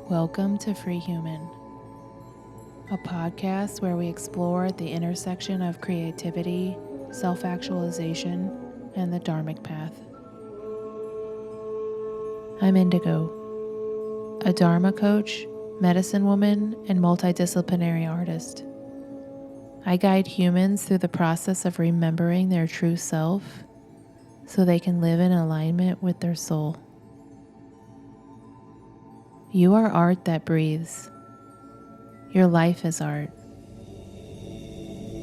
Welcome to Free Human, a podcast where we explore the intersection of creativity, self-actualization, and the dharmic path. I'm Indigo, a dharma coach, medicine woman, and multidisciplinary artist. I guide humans through the process of remembering their true self so they can live in alignment with their soul. You are art that breathes. Your life is art.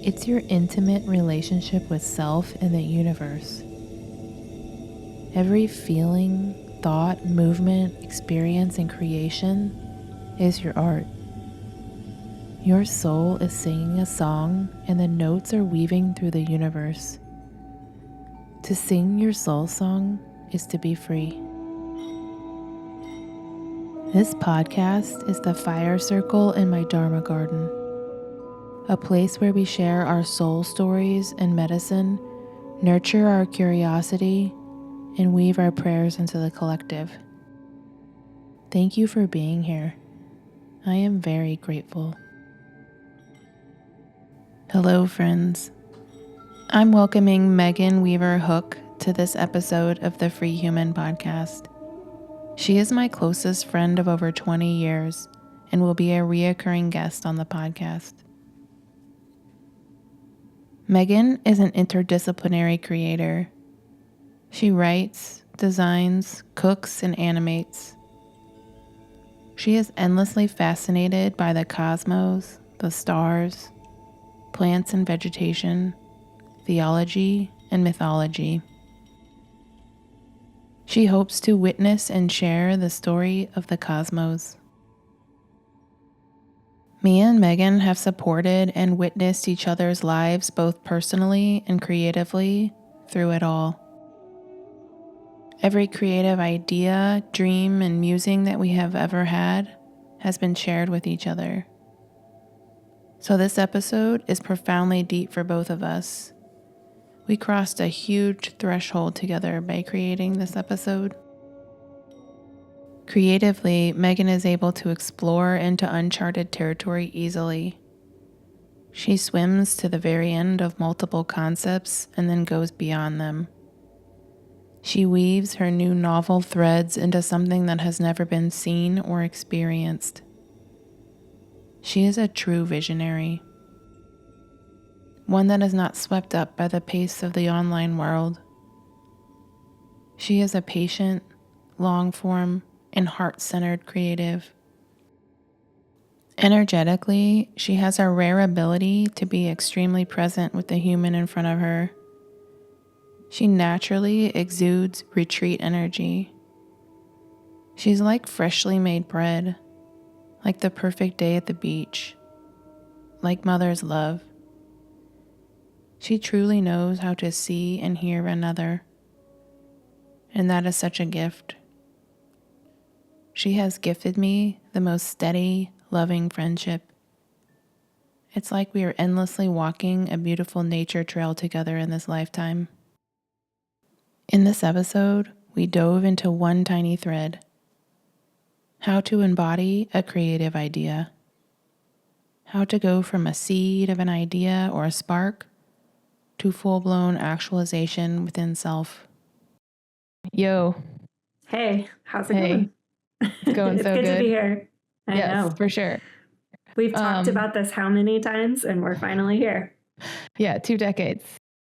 It's your intimate relationship with self and the universe. Every feeling, thought, movement, experience, and creation is your art. Your soul is singing a song, and the notes are weaving through the universe. To sing your soul song is to be free. This podcast is the fire circle in my Dharma garden, a place where we share our soul stories and medicine, nurture our curiosity, and weave our prayers into the collective. Thank you for being here. I am very grateful. Hello, friends. I'm welcoming Megan Weaver Hook to this episode of the Free Human podcast. She is my closest friend of over 20 years and will be a reoccurring guest on the podcast. Megan is an interdisciplinary creator. She writes, designs, cooks, and animates. She is endlessly fascinated by the cosmos, the stars, plants and vegetation, theology, and mythology. She hopes to witness and share the story of the cosmos. Me and Megan have supported and witnessed each other's lives both personally and creatively through it all. Every creative idea, dream, and musing that we have ever had has been shared with each other. So this episode is profoundly deep for both of us. We crossed a huge threshold together by creating this episode. Creatively, Megan is able to explore into uncharted territory easily. She swims to the very end of multiple concepts and then goes beyond them. She weaves her new novel threads into something that has never been seen or experienced. She is a true visionary. One that is not swept up by the pace of the online world. She is a patient, long-form, and heart-centered creative. Energetically, she has a rare ability to be extremely present with the human in front of her. She naturally exudes retreat energy. She's like freshly made bread, like the perfect day at the beach, like mother's love. She truly knows how to see and hear another, and that is such a gift. She has gifted me the most steady, loving friendship. It's like we are endlessly walking a beautiful nature trail together in this lifetime. In this episode, we dove into one tiny thread: how to embody a creative idea. How to go from a seed of an idea or a spark to full-blown actualization within self. Yo. Hey, how's it going? It's going it's so good good. to be here. I know. For sure. We've talked about this how many times, and we're finally here. Yeah, 2 decades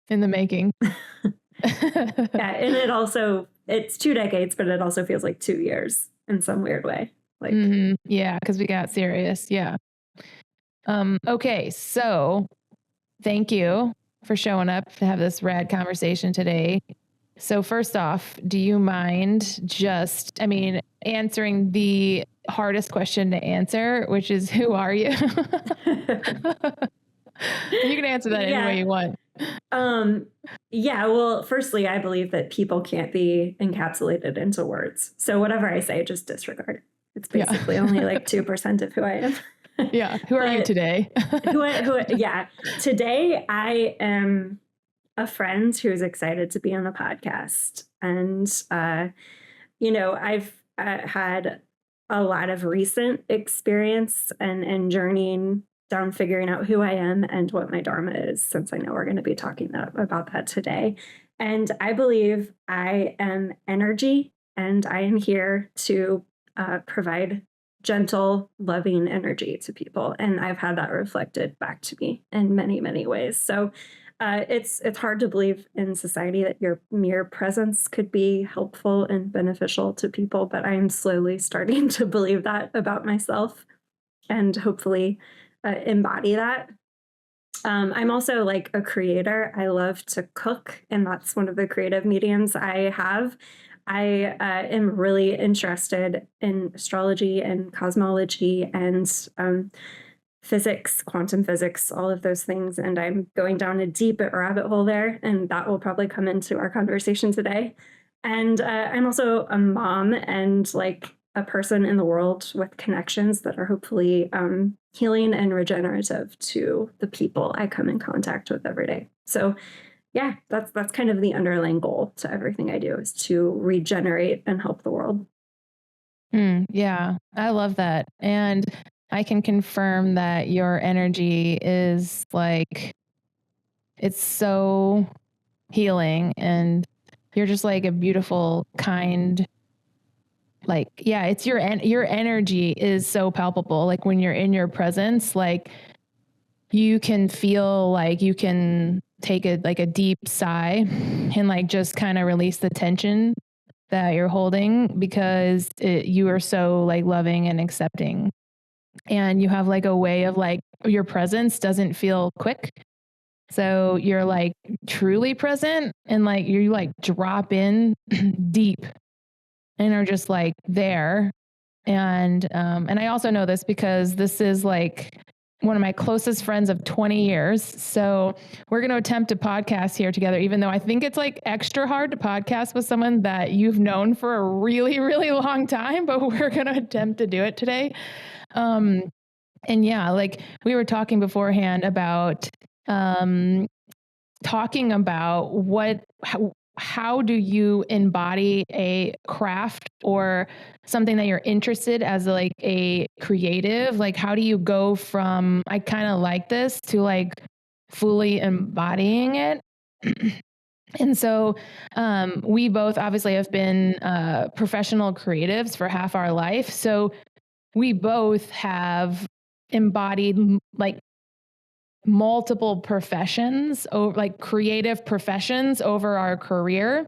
in the making. Yeah, and it's 2 decades, but it also feels like 2 years in some weird way. Like, yeah, because we got serious. Yeah. Okay, so thank you for showing up to have this rad conversation today. So first off, do you mind answering the hardest question to answer, which is, who are you? You can answer that any way you want. Yeah, well, firstly, I believe that people can't be encapsulated into words. So whatever I say, just disregard. It's basically only like 2% of who I am. Yeah. Who are you today? Yeah. Today I am a friend who's excited to be on the podcast. And, I've had a lot of recent experience and journeying down figuring out who I am and what my dharma is, since I know we're going to be talking about that today. And I believe I am energy, and I am here to provide gentle, loving energy to people. And I've had that reflected back to me in many, many ways. So it's hard to believe in society that your mere presence could be helpful and beneficial to people, but I'm slowly starting to believe that about myself, and hopefully embody that. I'm also like a creator. I love to cook, and that's one of the creative mediums I have. I am really interested in astrology and cosmology and physics, quantum physics, all of those things. And I'm going down a deep rabbit hole there, and that will probably come into our conversation today. And I'm also a mom and like a person in the world with connections that are hopefully healing and regenerative to the people I come in contact with every day. So yeah, that's kind of the underlying goal to everything I do, is to regenerate and help the world. Yeah, I love that. And I can confirm that your energy is like, it's so healing, and you're just like a beautiful, kind, like, yeah, it's your energy is so palpable. Like when you're in your presence, like you can feel like you can take a deep sigh and like just kind of release the tension that you're holding, because you are so like loving and accepting. And you have like a way of like, your presence doesn't feel quick. So you're like truly present, and like you like drop in deep and are just like there. And I also know this because this is like one of my closest friends of 20 years. So we're going to attempt to podcast here together, even though I think it's like extra hard to podcast with someone that you've known for a really, really long time, but we're going to attempt to do it today. And yeah, like we were talking beforehand about talking about how do you embody a craft or something that you're interested as like a creative? Like how do you go from I kind of like this to like fully embodying it? And so we both obviously have been professional creatives for half our life. So we both have embodied like multiple professions, over like creative professions over our career.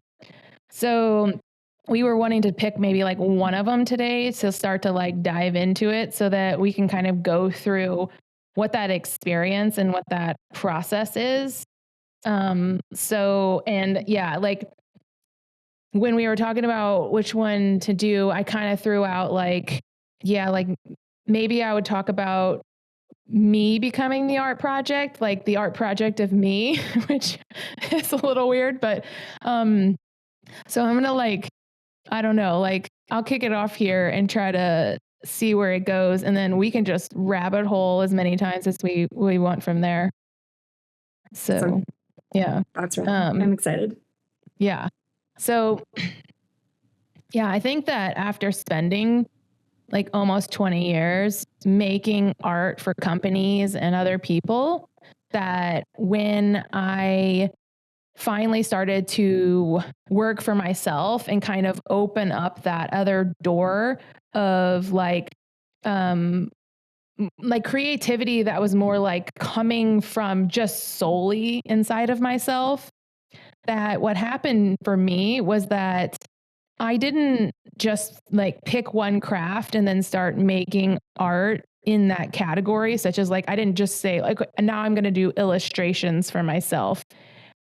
So we were wanting to pick maybe like one of them today to start to like dive into it, so that we can kind of go through what that experience and what that process is. And yeah, like when we were talking about which one to do, I kind of threw out like, yeah, like maybe I would talk about me becoming the art project, like the art project of me, which is a little weird, but so I'm gonna like, I don't know, like I'll kick it off here and try to see where it goes, and then we can just rabbit hole as many times as we want from there. So Awesome. yeah. That's right. I'm excited. Yeah. So yeah, I think that after spending like almost 20 years making art for companies and other people, that when I finally started to work for myself and kind of open up that other door of like creativity that was more like coming from just solely inside of myself, that what happened for me was that I didn't just like pick one craft and then start making art in that category, such as like, I didn't just say like, now I'm going to do illustrations for myself.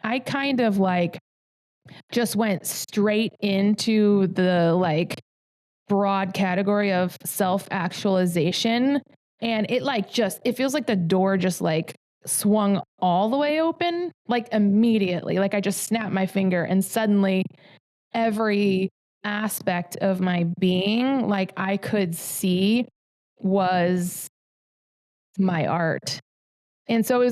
I kind of like just went straight into the like broad category of self actualization. And it like just, it feels like the door just like swung all the way open, like immediately. Like I just snapped my finger and suddenly every aspect of my being, like I could see, was my art. And so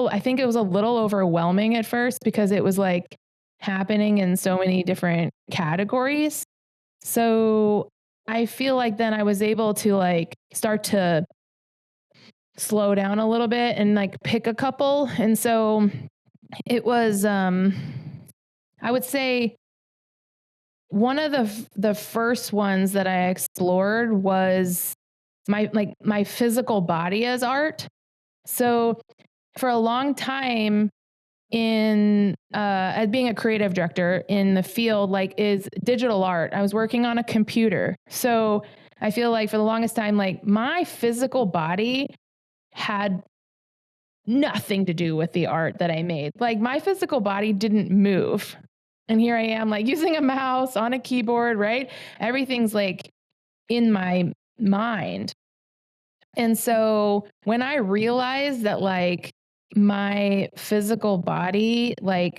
I think it was a little overwhelming at first because it was like happening in so many different categories. So I feel like then I was able to like start to slow down a little bit and like pick a couple. And so it was, I would say one of the first ones that I explored was my physical body as art. So for a long time in as being a creative director in the field like is digital art. I was working on a computer. So I feel like for the longest time like my physical body had nothing to do with the art that I made. Like my physical body didn't move. And here I am like using a mouse on a keyboard, right? Everything's like in my mind. And so when I realized that like my physical body like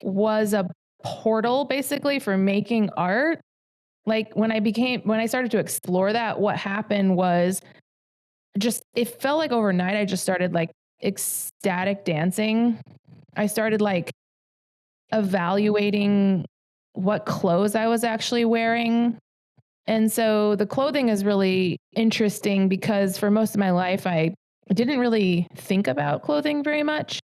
was a portal basically for making art, like when I started to explore that, what happened was just it felt like overnight I just started like ecstatic dancing. I started like evaluating what clothes I was actually wearing. And so the clothing is really interesting because for most of my life, I didn't really think about clothing very much.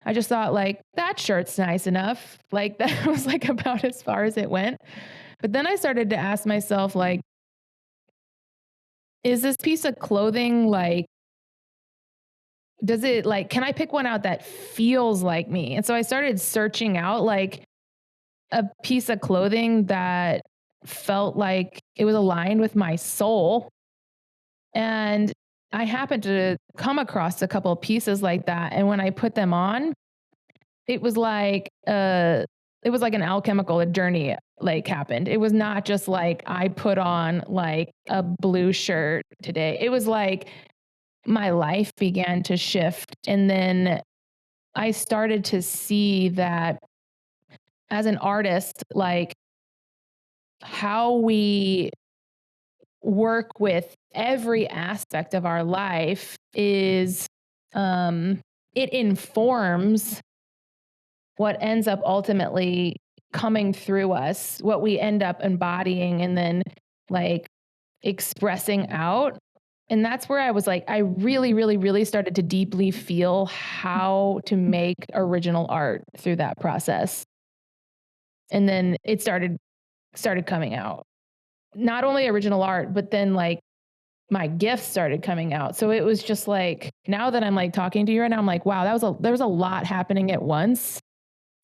I just thought like that shirt's nice enough. Like that was like about as far as it went. But then I started to ask myself like, is this piece of clothing like, does it like, can I pick one out that feels like me? And so I started searching out like a piece of clothing that felt like it was aligned with my soul. And I happened to come across a couple of pieces like that. And when I put them on, it was like an alchemical journey like happened. It was not just like I put on like a blue shirt today. It was like my life began to shift. And then I started to see that as an artist, like how we work with every aspect of our life is it informs what ends up ultimately coming through us, what we end up embodying and then like expressing out. And that's where I was like, I really, really, really started to deeply feel how to make original art through that process. And then it started coming out. Not only original art, but then like my gifts started coming out. So it was just like now that I'm like talking to you right now, I'm like, wow, there was a lot happening at once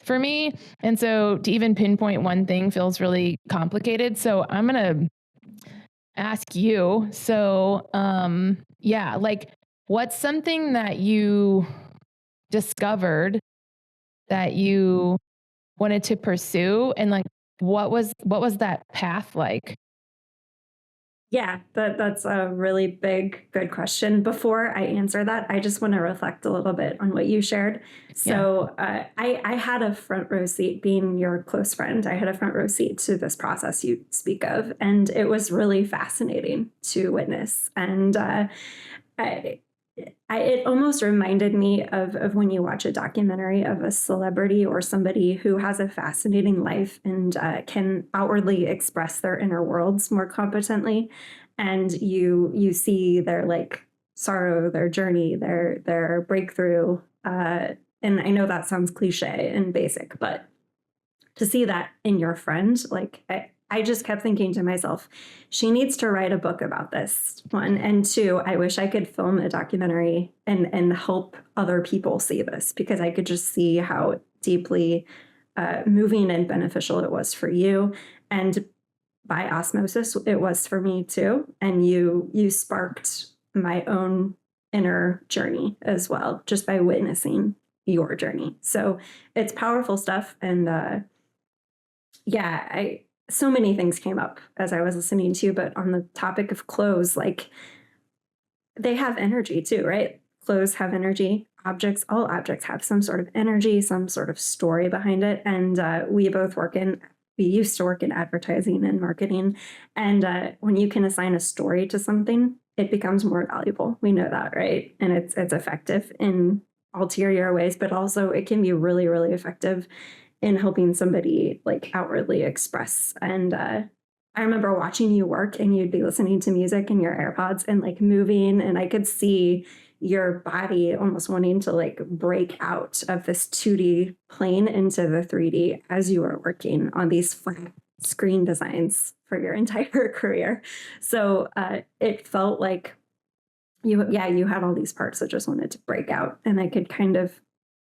for me. And so to even pinpoint one thing feels really complicated. So I'm gonna ask you. So yeah, like what's something that you discovered that you wanted to pursue and like what was that path like? Yeah, that's a really big, good question. Before I answer that, I just want to reflect a little bit on what you shared. Yeah. So, I had a front row seat, being your close friend. I had a front row seat to this process you speak of, and it was really fascinating to witness. And I, it almost reminded me of when you watch a documentary of a celebrity or somebody who has a fascinating life and can outwardly express their inner worlds more competently, and you see their like sorrow, their journey, their breakthrough. And I know that sounds cliche and basic, but to see that in your friend, like I just kept thinking to myself, she needs to write a book about this, one. And two, I wish I could film a documentary and help other people see this, because I could just see how deeply moving and beneficial it was for you. And by osmosis, it was for me too. And you sparked my own inner journey as well, just by witnessing your journey. So it's powerful stuff. And yeah, I so many things came up as I was listening to you, but on the topic of clothes, like they have energy too, right? Clothes have energy. Objects, all objects have some sort of energy, some sort of story behind it. And we used to work in advertising and marketing. And when you can assign a story to something, it becomes more valuable. We know that, right? And it's effective in ulterior ways, but also it can be really, really effective in helping somebody like outwardly express. And I remember watching you work and you'd be listening to music in your AirPods and like moving, and I could see your body almost wanting to like break out of this 2D plane into the 3D as you were working on these flat screen designs for your entire career. So it felt like you had all these parts that just wanted to break out, and I could kind of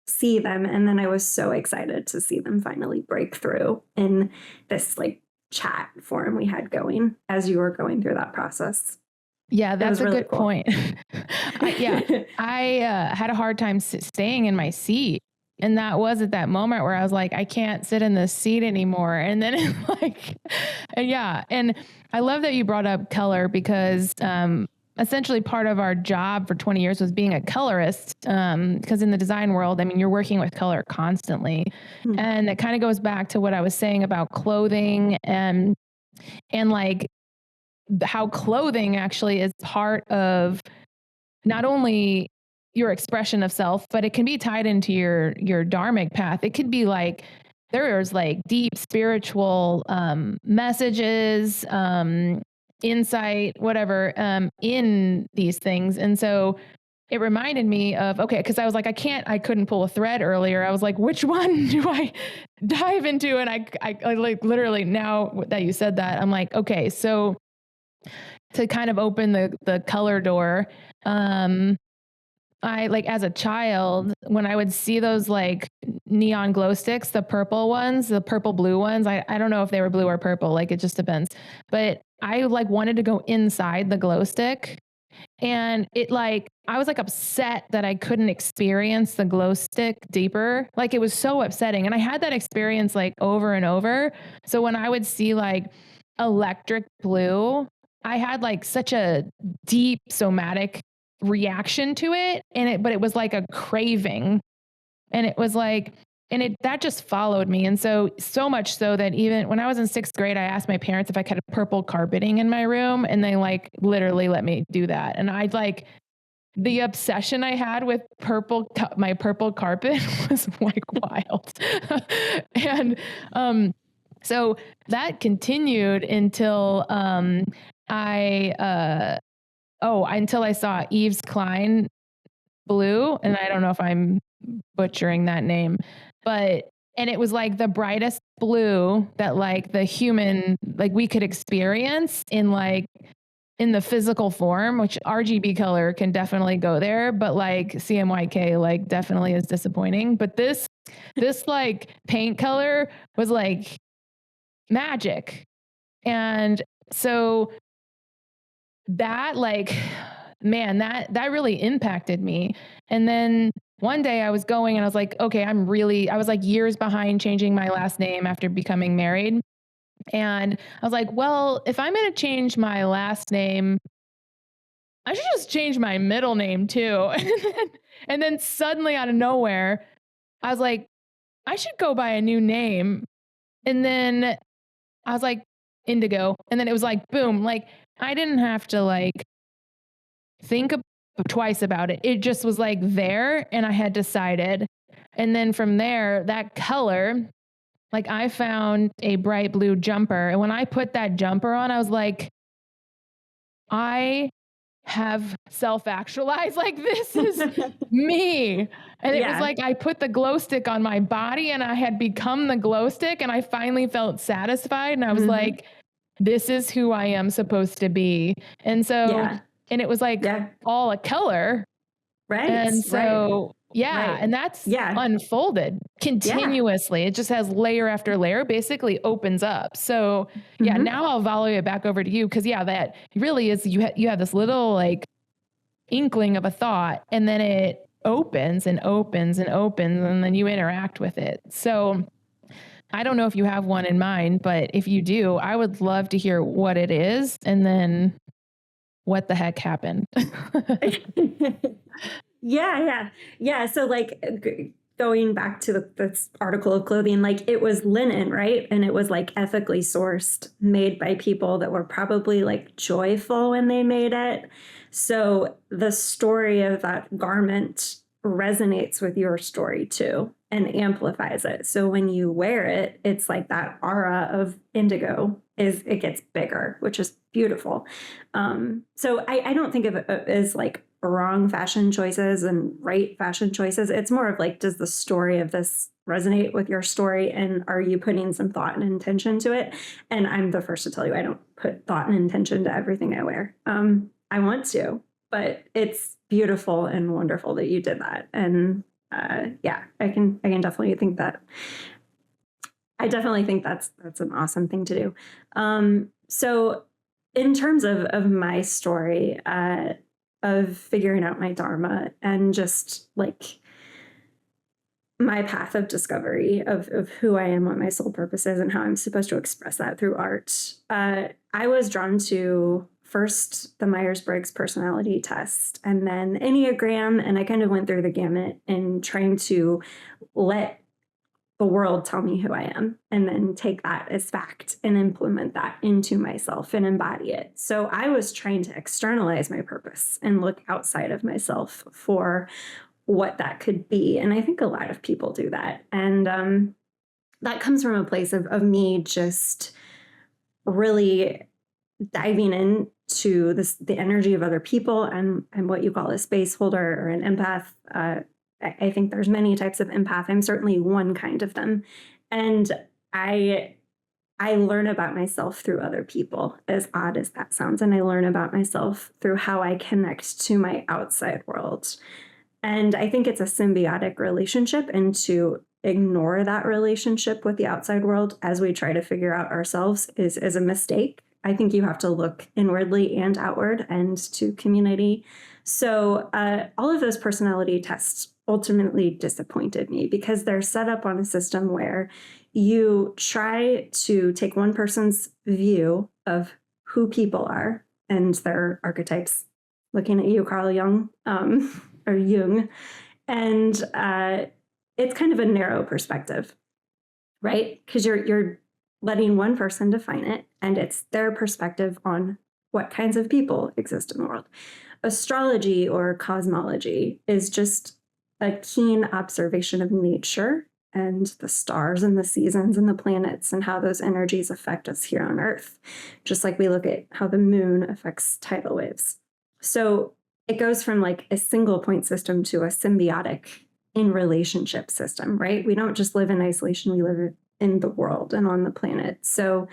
see them. And then I was so excited to see them finally break through in this like chat forum we had going as you were going through that process. Yeah, that's a really good cool. point. I had a hard time staying in my seat. And that was at that moment where I was like, I can't sit in this seat anymore. And then like, and I love that you brought up color because essentially part of our job for 20 years was being a colorist. Because in the design world, I mean, you're working with color constantly. And it kind of goes back to what I was saying about clothing and like how clothing actually is part of not only your expression of self, but it can be tied into your dharmic path. It could be like there's like deep spiritual messages, insight, whatever, in these things. And so it reminded me of, okay, because I was like, I couldn't pull a thread earlier. I was like, which one do I dive into? And I like literally now that you said that, I'm like, okay, so to kind of open the color door, I like as a child, when I would see those like neon glow sticks, the purple ones, the purple blue ones, I don't know if they were blue or purple, like it just depends. But I like wanted to go inside the glow stick. And it like, I was like upset that I couldn't experience the glow stick deeper. Like it was so upsetting. And I had that experience like over and over. So when I would see like electric blue, I had like such a deep somatic reaction to it. But it was like a craving. And it was like, that just followed me. And so much so that even when I was in 6th grade, I asked my parents if I could have purple carpeting in my room. And they like literally let me do that. And I'd like, the obsession I had with my purple carpet was like wild. And, so that continued until, until I saw Yves Klein blue. And I don't know if I'm butchering that name, and it was like the brightest blue that like the human, like we could experience in the physical form, which RGB color can definitely go there, but like CMYK like definitely is disappointing. But this like paint color was like magic. And so that like, man, that really impacted me. And then one day I was going and I was like, okay, I was like years behind changing my last name after becoming married. And I was like, well, if I'm going to change my last name, I should just change my middle name too. And then suddenly out of nowhere, I was like, I should go by a new name. And then I was like, Indigo. And then it was like, boom, like I didn't have to like think twice about it. It just was like there and I had decided. And then from there, that color, like I found a bright blue jumper. And when I put that jumper on, I was like, I have self-actualized, like this is me. And it was like I put the glow stick on my body and I had become the glow stick and I finally felt satisfied. And I was like, this is who I am supposed to be. And so, and it was like all a color. Right. And so, and that's unfolded continuously. It just has layer after layer, basically opens up. So now I'll volley it back over to you. Cause that really is, you have this little like inkling of a thought and then it opens and opens and opens and then you interact with it. So I don't know if you have one in mind, but if you do, I would love to hear what it is and then what the heck happened. Yeah. So like going back to this article of clothing, like it was linen, right? And it was like ethically sourced, made by people that were probably like joyful when they made it. So the story of that garment resonates with your story too and amplifies it. So when you wear it, it's like that aura of indigo it gets bigger, which is beautiful. So I don't think of it as like wrong fashion choices and right fashion choices. It's more of like, does the story of this resonate with your story, and are you putting some thought and intention to it? And I'm the first to tell you, I don't put thought and intention to everything I wear. I want to, but it's beautiful and wonderful that you did that. And yeah, I can definitely think that. I definitely think that's an awesome thing to do. So in terms of my story, of figuring out my dharma and just like my path of discovery of who I am, what my soul purpose is, and how I'm supposed to express that through art. I was drawn to first the Myers-Briggs personality test and then Enneagram, and I kind of went through the gamut in trying to let the world tell me who I am, and then take that as fact and implement that into myself and embody it. So I was trying to externalize my purpose and look outside of myself for what that could be. And I think a lot of people do that. And that comes from a place of me just really diving into the energy of other people. And what you call a space holder or an empath. I think there's many types of empath. I'm certainly one kind of them. And I learn about myself through other people, as odd as that sounds. And I learn about myself through how I connect to my outside world. And I think it's a symbiotic relationship. And to ignore that relationship with the outside world as we try to figure out ourselves is a mistake. I think you have to look inwardly and outward and to community. So all of those personality tests ultimately disappointed me because they're set up on a system where you try to take one person's view of who people are and their archetypes, looking at you, Carl Jung, or Jung, and it's kind of a narrow perspective, right? Because you're letting one person define it, and it's their perspective on what kinds of people exist in the world. Astrology or cosmology is just a keen observation of nature and the stars and the seasons and the planets and how those energies affect us here on Earth, just like we look at how the moon affects tidal waves. So it goes from like a single point system to a symbiotic in relationship system, right? We don't just live in isolation, we live in the world and on the planet. So,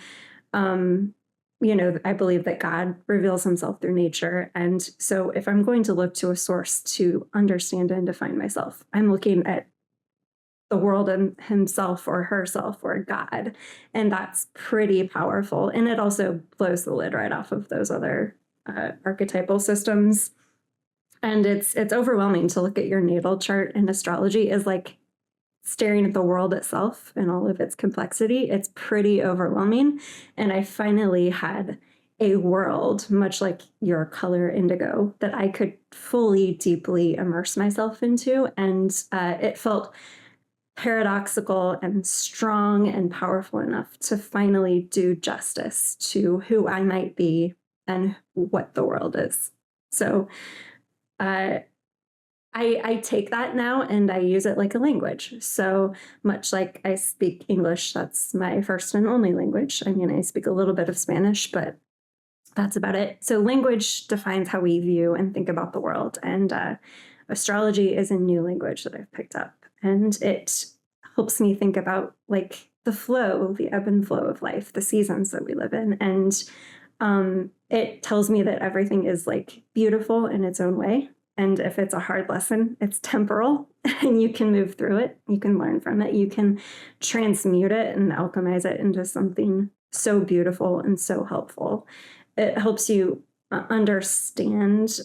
I believe that God reveals himself through nature. And so if I'm going to look to a source to understand and define myself, I'm looking at the world and himself or herself or God. And that's pretty powerful. And it also blows the lid right off of those other archetypal systems. And it's overwhelming to look at your natal chart, and astrology is like staring at the world itself and all of its complexity. It's pretty overwhelming. And I finally had a world, much like your color indigo, that I could fully, deeply immerse myself into. And it felt paradoxical and strong and powerful enough to finally do justice to who I might be and what the world is. So I take that now and I use it like a language. So much like I speak English, that's my first and only language. I mean, I speak a little bit of Spanish, but that's about it. So language defines how we view and think about the world. And astrology is a new language that I've picked up. And it helps me think about like the flow, the ebb and flow of life, the seasons that we live in. And it tells me that everything is like beautiful in its own way. And if it's a hard lesson, it's temporal and you can move through it. You can learn from it. You can transmute it and alchemize it into something so beautiful and so helpful. It helps you understand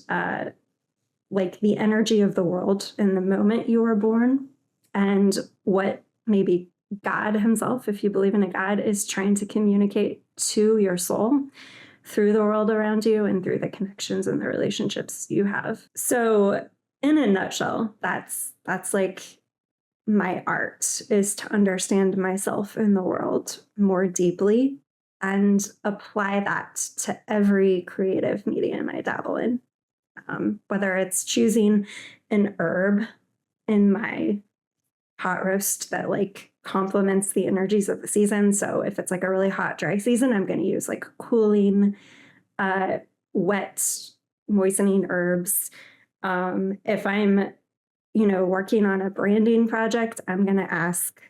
like the energy of the world in the moment you were born and what maybe God himself, if you believe in a God, is trying to communicate to your soul through the world around you and through the connections and the relationships you have. So in a nutshell, that's like my art, is to understand myself in the world more deeply and apply that to every creative medium I dabble in. Whether it's choosing an herb in my pot roast that like complements the energies of the season. So if it's like a really hot, dry season, I'm going to use like cooling, wet, moistening herbs. If I'm, working on a branding project, I'm going to ask,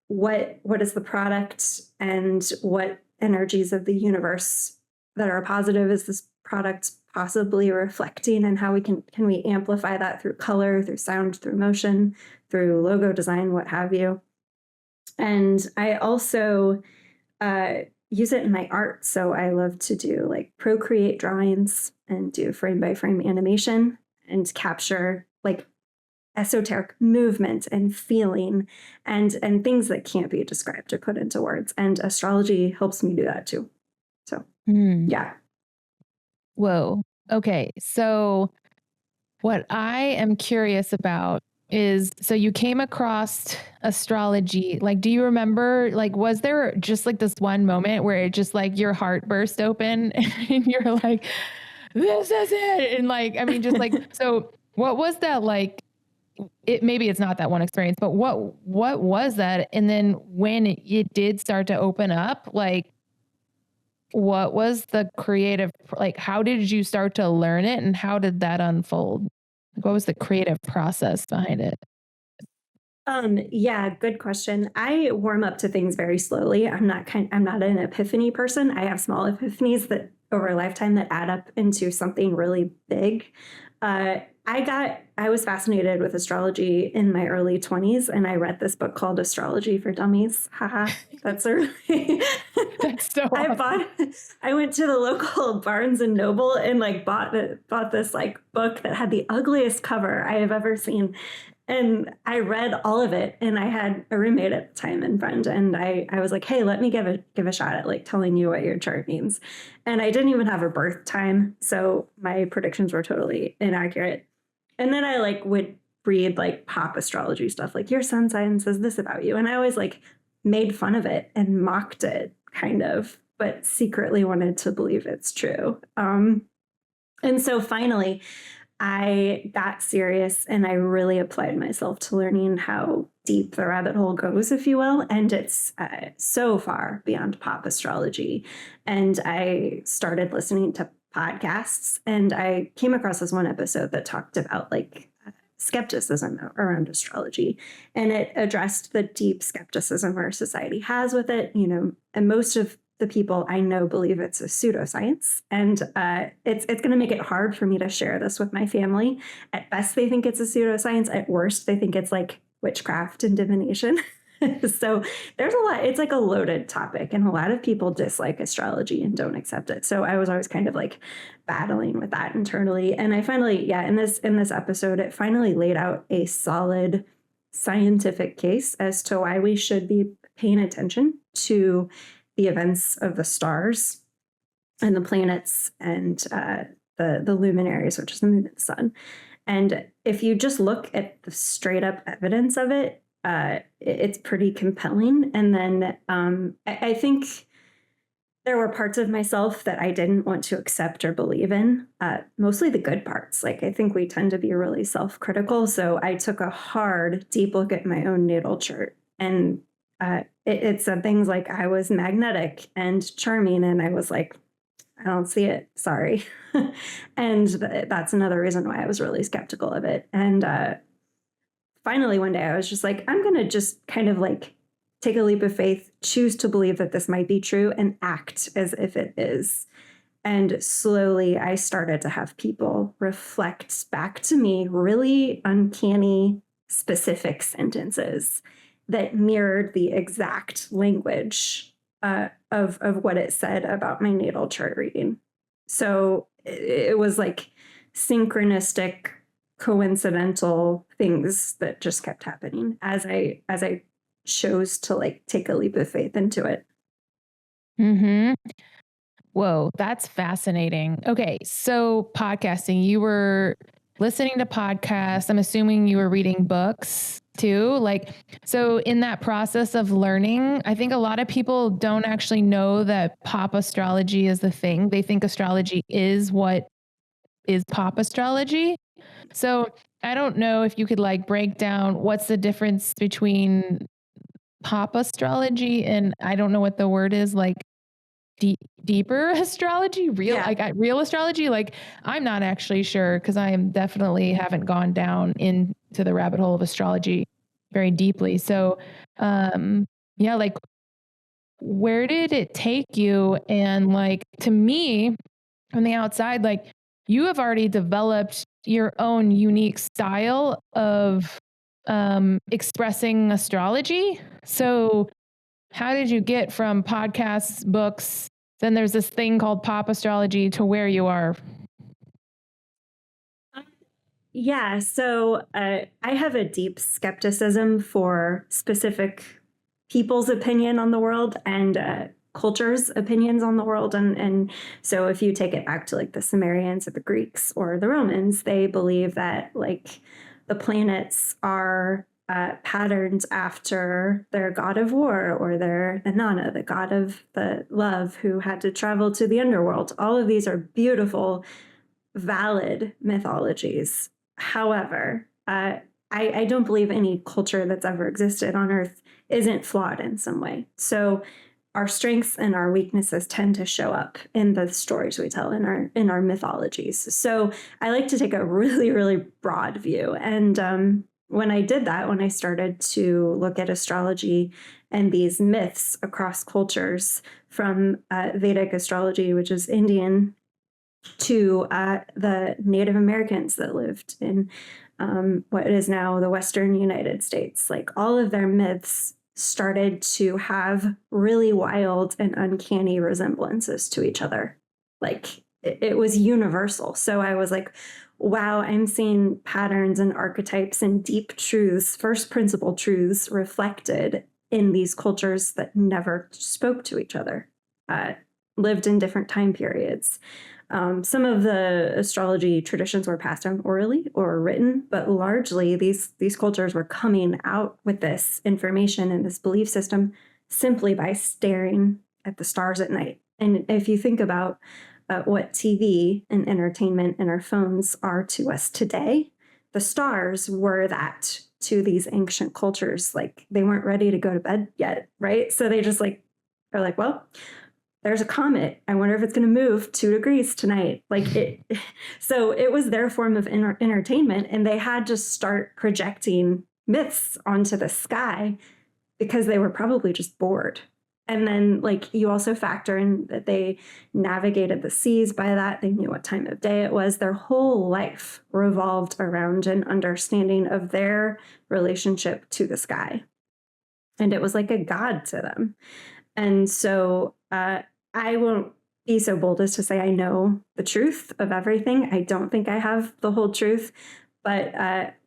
what is the product and what energies of the universe that are positive is this product possibly reflecting, and how can we amplify that through color, through sound, through motion, through logo design, what have you. And I also use it in my art. So I love to do like Procreate drawings and do frame by frame animation and capture like esoteric movement and feeling and things that can't be described or put into words. And astrology helps me do that too. So yeah. Whoa. Okay. So what I am curious about is, so you came across astrology. Like, do you remember, like, was there just like this one moment where it just like your heart burst open and you're like, this is it? And like, I mean, just like, so what was that like? Maybe it's not that one experience, but what was that? And then when it did start to open up, like, what was the creative, like, how did you start to learn it and how did that unfold? Like, what was the creative process behind it? Yeah, good question. I warm up to things very slowly. I'm not an epiphany person. I have small epiphanies that over a lifetime that add up into something really big. I was fascinated with astrology in my early 20s, and I read this book called Astrology for Dummies. Haha, that's a really That's so awesome. I went to the local Barnes and Noble and like bought this like book that had the ugliest cover I have ever seen. And I read all of it, and I had a roommate at the time and friend, and I was like, hey, let me give a shot at like telling you what your chart means. And I didn't even have a birth time, so my predictions were totally inaccurate. And then I like would read like pop astrology stuff, like your sun sign says this about you. And I always like made fun of it and mocked it kind of, but secretly wanted to believe it's true. And so finally, I got serious and I really applied myself to learning how deep the rabbit hole goes, if you will. And it's so far beyond pop astrology. And I started listening to podcasts, and I came across this one episode that talked about like skepticism around astrology, and it addressed the deep skepticism our society has with it, and most of the people I know believe it's a pseudoscience, and it's going to make it hard for me to share this with my family. At best, they think it's a pseudoscience. At worst, they think it's like witchcraft and divination. So there's a lot. It's like a loaded topic, and a lot of people dislike astrology and don't accept it. So I was always kind of like battling with that internally. And I finally, in this episode, it finally laid out a solid scientific case as to why we should be paying attention to the events of the stars and the planets and the luminaries, which is the moon and the sun. And if you just look at the straight up evidence of it, it's pretty compelling. And then I think there were parts of myself that I didn't want to accept or believe in, mostly the good parts. Like, I think we tend to be really self-critical. So I took a hard, deep look at my own natal chart, and it said things like I was magnetic and charming, and I was like, I don't see it. Sorry. And that's another reason why I was really skeptical of it. And finally, one day I was just like, I'm going to just kind of like take a leap of faith, choose to believe that this might be true, and act as if it is. And slowly I started to have people reflect back to me really uncanny, specific sentences that mirrored the exact language of what it said about my natal chart reading. So it was like synchronistic, coincidental things that just kept happening as I chose to like take a leap of faith into it. Mm-hmm. Whoa, that's fascinating. Okay, so podcasting, you were listening to podcasts. I'm assuming you were reading books too. Like, so in that process of learning, I think a lot of people don't actually know that pop astrology is the thing. They think astrology is what is pop astrology. So I don't know if you could like break down what's the difference between pop astrology and I don't know what the word is, like deeper astrology, Yeah. real astrology. Like I'm not actually sure because I am definitely haven't gone down into the rabbit hole of astrology very deeply. So, yeah, like where did it take you? And like to me, from the outside, like you have already developed your own unique style of expressing astrology. So, how did you get from podcasts, books, then there's this thing called pop astrology to where you are? Yeah, so I have a deep skepticism for specific people's opinion on the world and cultures' opinions on the world. And so if you take it back to like the Sumerians or the Greeks or the Romans, they believe that like the planets are patterned after their god of war or their Inanna, the god of the love who had to travel to the underworld. All of these are beautiful, valid mythologies. However, I don't believe any culture that's ever existed on Earth isn't flawed in some way. So our strengths and our weaknesses tend to show up in the stories we tell in our mythologies. So I like to take a really, really broad view. And when I did that, when I started to look at astrology and these myths across cultures, from Vedic astrology, which is Indian, to the Native Americans that lived in what is now the Western United States. Like all of their myths started to have really wild and uncanny resemblances to each other. Like it was universal. So I was like, wow, I'm seeing patterns and archetypes and deep truths, first principle truths reflected in these cultures that never spoke to each other, lived in different time periods. Some of the astrology traditions were passed down orally or written, but largely these cultures were coming out with this information and this belief system simply by staring at the stars at night. And if you think about what TV and entertainment and our phones are to us today, the stars were that to these ancient cultures. Like they weren't ready to go to bed yet, right? So they just like are like, well, there's a comet. I wonder if it's going to move 2 degrees tonight. Like it, so it was their form of entertainment, and they had to start projecting myths onto the sky because they were probably just bored. And then, like, you also factor in that they navigated the seas by that. They knew what time of day it was. Their whole life revolved around an understanding of their relationship to the sky. And it was like a god to them. And so I won't be so bold as to say I know the truth of everything. I don't think I have the whole truth, but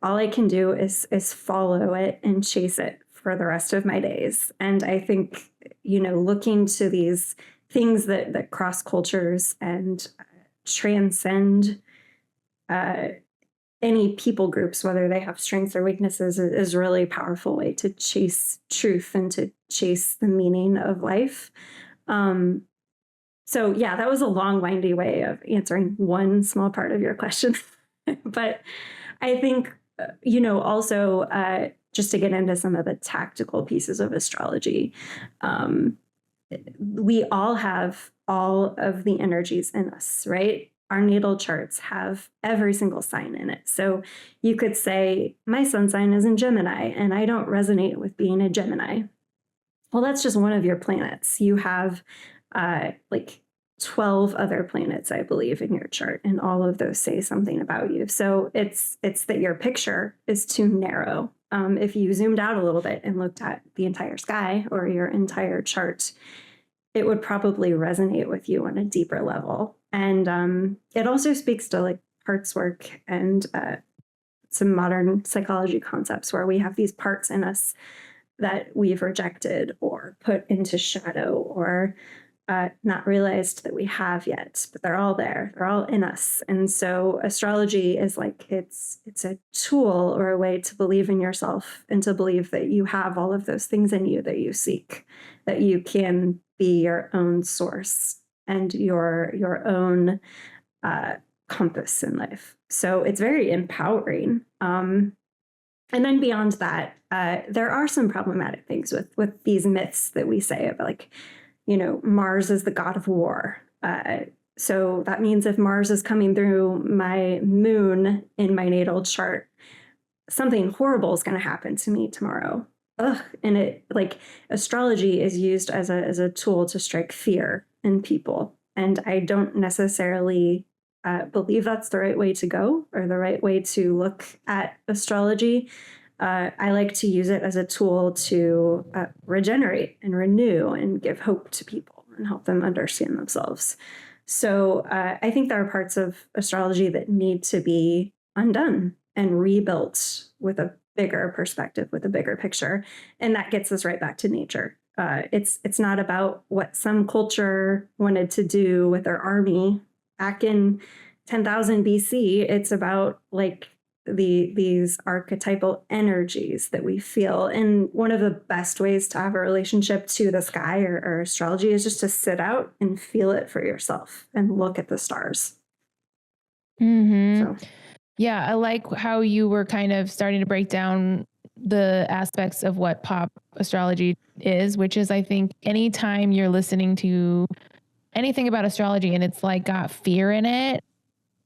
all I can do is follow it and chase it for the rest of my days. And I think, you know, looking to these things that cross cultures and transcend any people groups, whether they have strengths or weaknesses, is really a powerful way to chase truth and to chase the meaning of life. So yeah, that was a long, windy way of answering one small part of your question. But I think, you know, also just to get into some of the tactical pieces of astrology, we all have all of the energies in us, right? Our natal charts have every single sign in it. So you could say, my sun sign is in Gemini, and I don't resonate with being a Gemini. Well, that's just one of your planets. You have like 12 other planets, I believe, in your chart, and all of those say something about you. So it's that your picture is too narrow. If you zoomed out a little bit and looked at the entire sky or your entire chart, it would probably resonate with you on a deeper level. And it also speaks to like parts work and some modern psychology concepts where we have these parts in us that we've rejected or put into shadow or not realized that we have yet, but they're all there. They're all in us. And so astrology is like it's a tool or a way to believe in yourself and to believe that you have all of those things in you that you seek, that you can be your own source and your own compass in life. So it's very empowering. And then beyond that, there are some problematic things with these myths that we say of, like, Mars is the god of war. So that means if Mars is coming through my moon in my natal chart, something horrible is going to happen to me tomorrow. Ugh. And it, like, astrology is used as a tool to strike fear in people. And I don't necessarily believe that's the right way to go or the right way to look at astrology. I like to use it as a tool to regenerate and renew and give hope to people and help them understand themselves. So I think there are parts of astrology that need to be undone and rebuilt with a bigger perspective, with a bigger picture. And that gets us right back to nature. It's not about what some culture wanted to do with their army back in 10,000 BC. It's about, like, these archetypal energies that we feel. And one of the best ways to have a relationship to the sky or astrology is just to sit out and feel it for yourself and look at the stars. Mm-hmm. So Yeah, I like how you were kind of starting to break down the aspects of what pop astrology is, which is, I think, anytime you're listening to anything about astrology and it's like got fear in it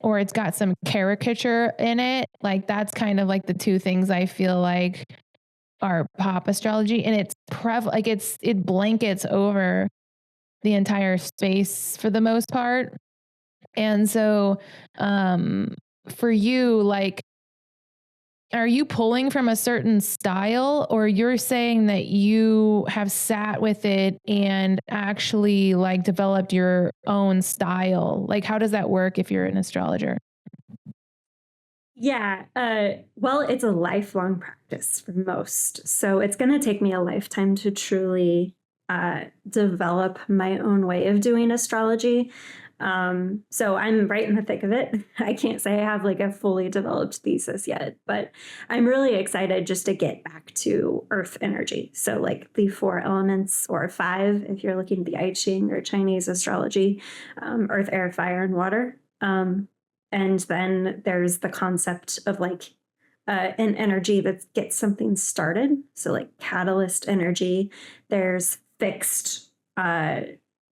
or it's got some caricature in it, like that's kind of like the two things I feel like are pop astrology. And it's like it blankets over the entire space for the most part. And so for you, like, are you pulling from a certain style, or you're saying that you have sat with it and actually like developed your own style? Like, how does that work if you're an astrologer? yeah, well, it's a lifelong practice for most. So it's going to take me a lifetime to truly develop my own way of doing astrology. So I'm right in the thick of it. I can't say I have like a fully developed thesis yet, but I'm really excited just to get back to earth energy. So, like, the four elements, or five, if you're looking at the I Ching or Chinese astrology: earth, air, fire, and water. And then there's the concept of, like, an energy that gets something started. So, like, catalyst energy. There's fixed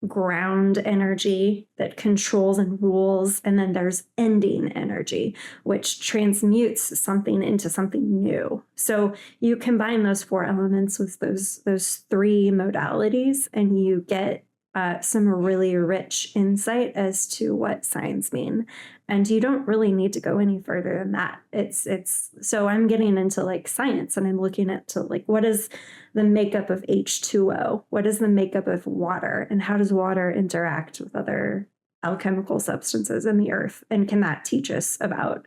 ground energy that controls and rules. And then there's ending energy, which transmutes something into something new. So you combine those four elements with those three modalities, and you get some really rich insight as to what signs mean. And you don't really need to go any further than that. It's so I'm getting into, like, science, and I'm looking at, to, like, what is the makeup of H2O? What is the makeup of water? And how does water interact with other alchemical substances in the earth? And can that teach us about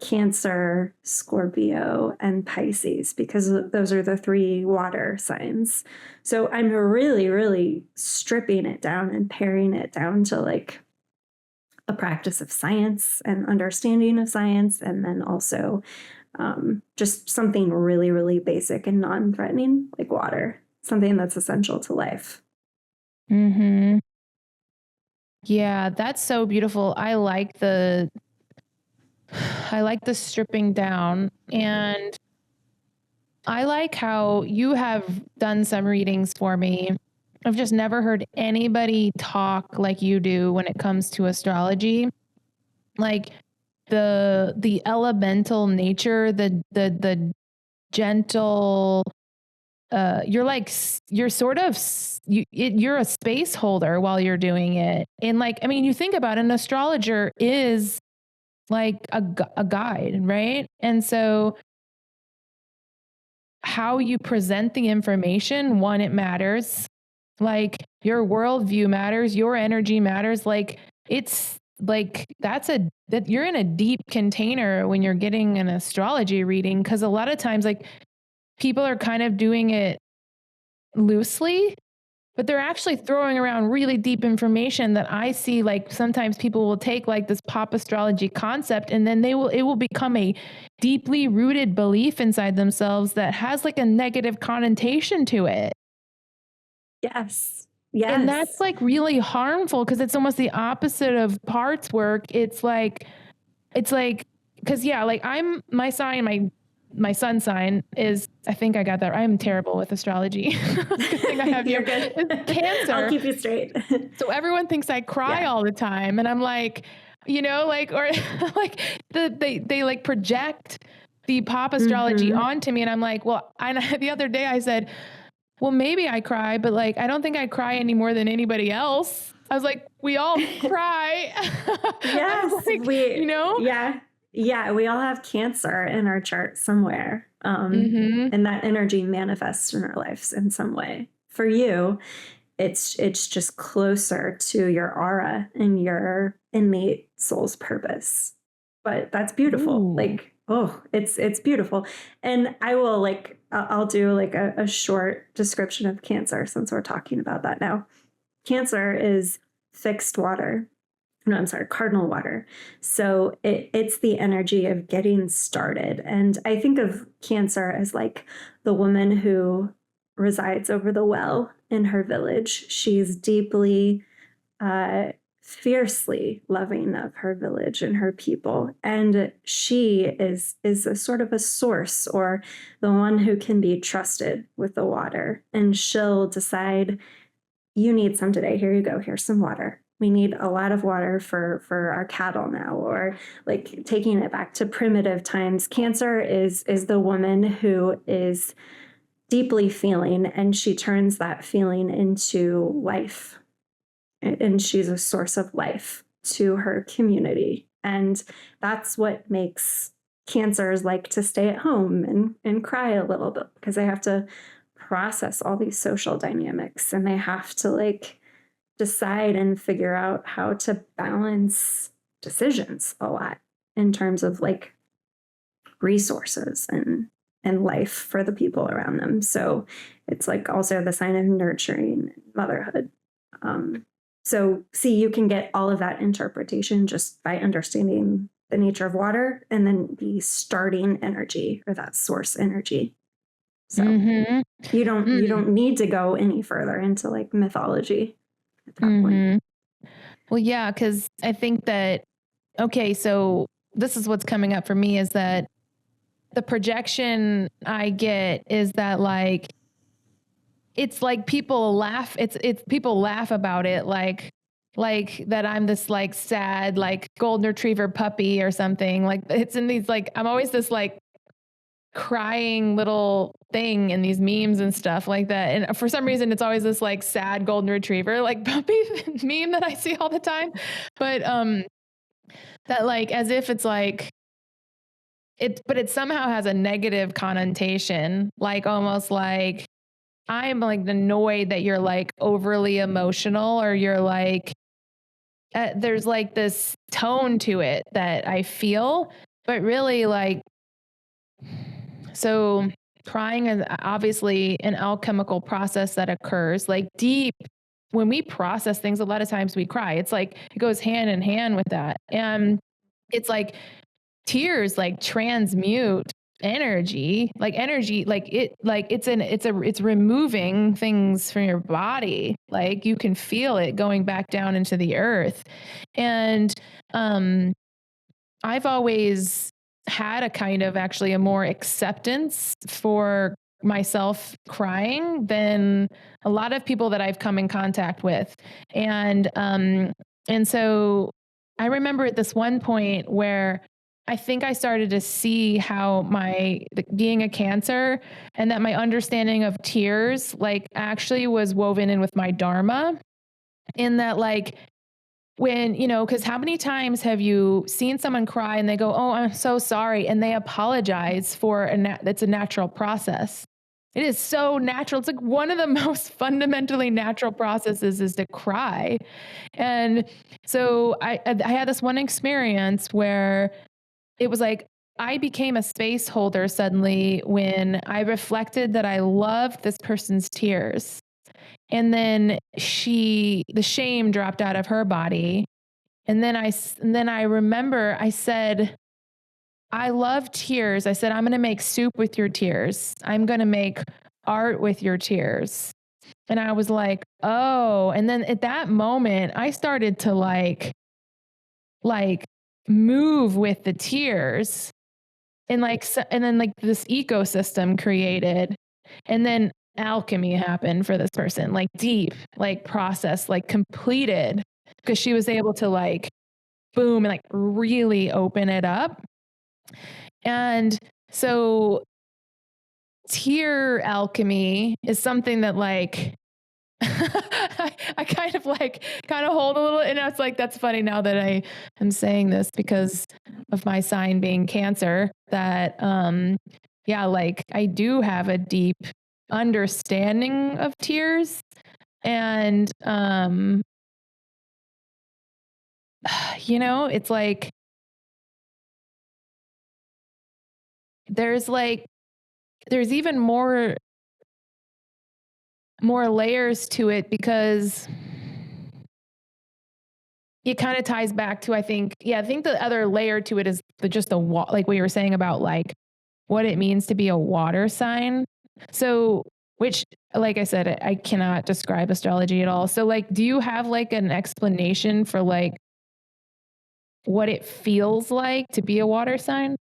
Cancer, Scorpio, and Pisces? Because those are the three water signs. So I'm really, really stripping it down and paring it down to, like, a practice of science and understanding of science, and then also just something really, really basic and non-threatening, like water, something that's essential to life. Mm-hmm. Yeah, that's so beautiful. I like the stripping down, and I like how you have done some readings for me. I've just never heard anybody talk like you do when it comes to astrology. Like the elemental nature, the gentle you're sort of you're a space holder while you're doing it. And, like, I mean, you think about it, an astrologer is like a guide, right? And so how you present the information, one, it matters. Like, your worldview matters, your energy matters. Like, it's like that you're in a deep container when you're getting an astrology reading, because a lot of times, like, people are kind of doing it loosely, but they're actually throwing around really deep information that I see. Like, sometimes people will take like this pop astrology concept, and then it will become a deeply rooted belief inside themselves that has like a negative connotation to it. Yes. And that's Yes. like really harmful, because it's almost the opposite of parts work. It's like it's like, cause yeah, like my sign, my sun sign is, I think I got that. I'm terrible with astrology. Good thing I have you. You're good. It's I'll Cancer. keep you straight. So everyone thinks I cry Yeah. all the time. And I'm like, like, or like they like project the pop astrology Mm-hmm. onto me. And I'm like, well, the other day I said, well, maybe I cry, but like, I don't think I cry any more than anybody else. I was like, we all cry. I'm Yes, like, yeah, we all have Cancer in our chart somewhere. Mm-hmm. And that energy manifests in our lives in some way. For you, it's just closer to your aura and your innate soul's purpose. But that's beautiful. Ooh. Like, oh, it's beautiful. And I will like I'll do like a short description of Cancer since we're talking about that now. Cancer is fixed water. No, I'm sorry, cardinal water. So it's the energy of getting started. And I think of Cancer as like the woman who resides over the well in her village. She's deeply, fiercely loving of her village and her people. And she is a sort of a source or the one who can be trusted with the water. And she'll decide, you need some today. Here you go. Here's some water. We need a lot of water for our cattle now, or like taking it back to primitive times. Cancer is the woman who is deeply feeling, and she turns that feeling into life, and she's a source of life to her community. And that's what makes Cancers like to stay at home and cry a little bit, because they have to process all these social dynamics, and they have to like decide and figure out how to balance decisions a lot in terms of like resources and life for the people around them. So it's like also the sign of nurturing motherhood. So see, you can get all of that interpretation just by understanding the nature of water and then the starting energy or that source energy. So Mm-hmm. you don't need to go any further into like mythology at that point. Well, yeah, because I think that, okay, so this is what's coming up for me is that the projection I get is that like, it's like people laugh, it's people laugh about it like that I'm this like sad, like golden retriever puppy or something. Like it's in these like, I'm always this like crying little thing in these memes and stuff like that. And for some reason, it's always this like sad golden retriever, like puppy meme that I see all the time. But that like as if it's like but it somehow has a negative connotation, like almost like I'm like annoyed that you're like overly emotional or you're like there's like this tone to it that I feel, but really like so crying is obviously an alchemical process that occurs like deep when we process things. A lot of times we cry. It's like it goes hand in hand with that. And it's like tears like transmute energy, like it's removing things from your body. Like you can feel it going back down into the earth. And I've always had a kind of actually a more acceptance for myself crying than a lot of people that I've come in contact with. And so I remember at this one point where I think I started to see how being a Cancer and that my understanding of tears like actually was woven in with my dharma, in that like when, because how many times have you seen someone cry and they go, "Oh, I'm so sorry," and they apologize for it's a natural process. It is so natural. It's like one of the most fundamentally natural processes is to cry. And so I had this one experience where it was like I became a space holder suddenly when I reflected that I loved this person's tears. And then the shame dropped out of her body. And then I remember I said, I love tears. I said, I'm going to make soup with your tears. I'm going to make art with your tears. And I was like, oh, and then at that moment I started to like move with the tears, and like, and then like this ecosystem created, and then alchemy happened for this person, like deep, like process, like completed, because she was able to like boom and like really open it up. And so tear alchemy is something that like I kind of like kind of hold a little, and it's like that's funny now that I am saying this because of my sign being Cancer, that yeah, like I do have a deep understanding of tears. And you know, it's there's like there's even more layers to it, because it kind of ties back to, I think, yeah, I think the other layer to it is just the like what you were saying about like what it means to be a water sign. So, which, like I said, I cannot describe astrology at all. So, like, do you have like an explanation for like what it feels like to be a water sign?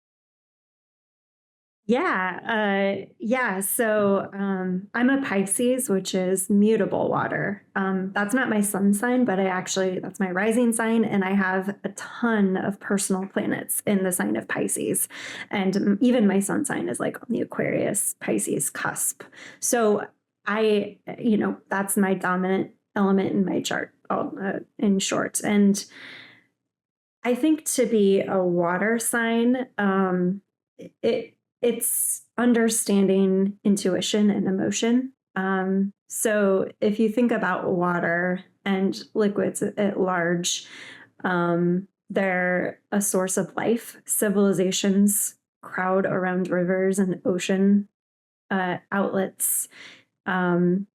Yeah. So I'm a Pisces, which is mutable water. That's not my sun sign, but that's my rising sign. And I have a ton of personal planets in the sign of Pisces. And even my sun sign is like on the Aquarius Pisces cusp. So that's my dominant element in my chart, in short. And I think to be a water sign, it's understanding intuition and emotion. So if you think about water and liquids at large, they're a source of life. Civilizations crowd around rivers and ocean outlets. Um,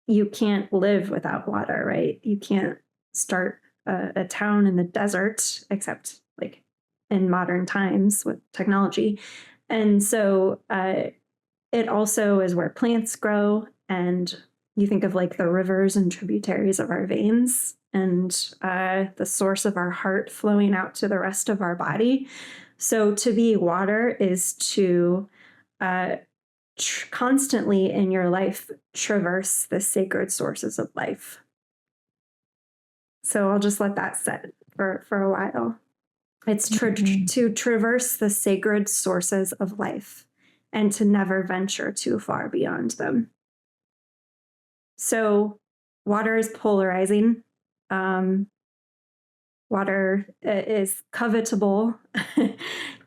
you can't live without water, right? You can't start a town in the desert, except like in modern times with technology. And so it also is where plants grow. And you think of like the rivers and tributaries of our veins, and the source of our heart flowing out to the rest of our body. So to be water is to uh, constantly in your life traverse the sacred sources of life. So I'll just let that sit for a while. It's to traverse the sacred sources of life and to never venture too far beyond them. So water is polarizing. Water is covetable.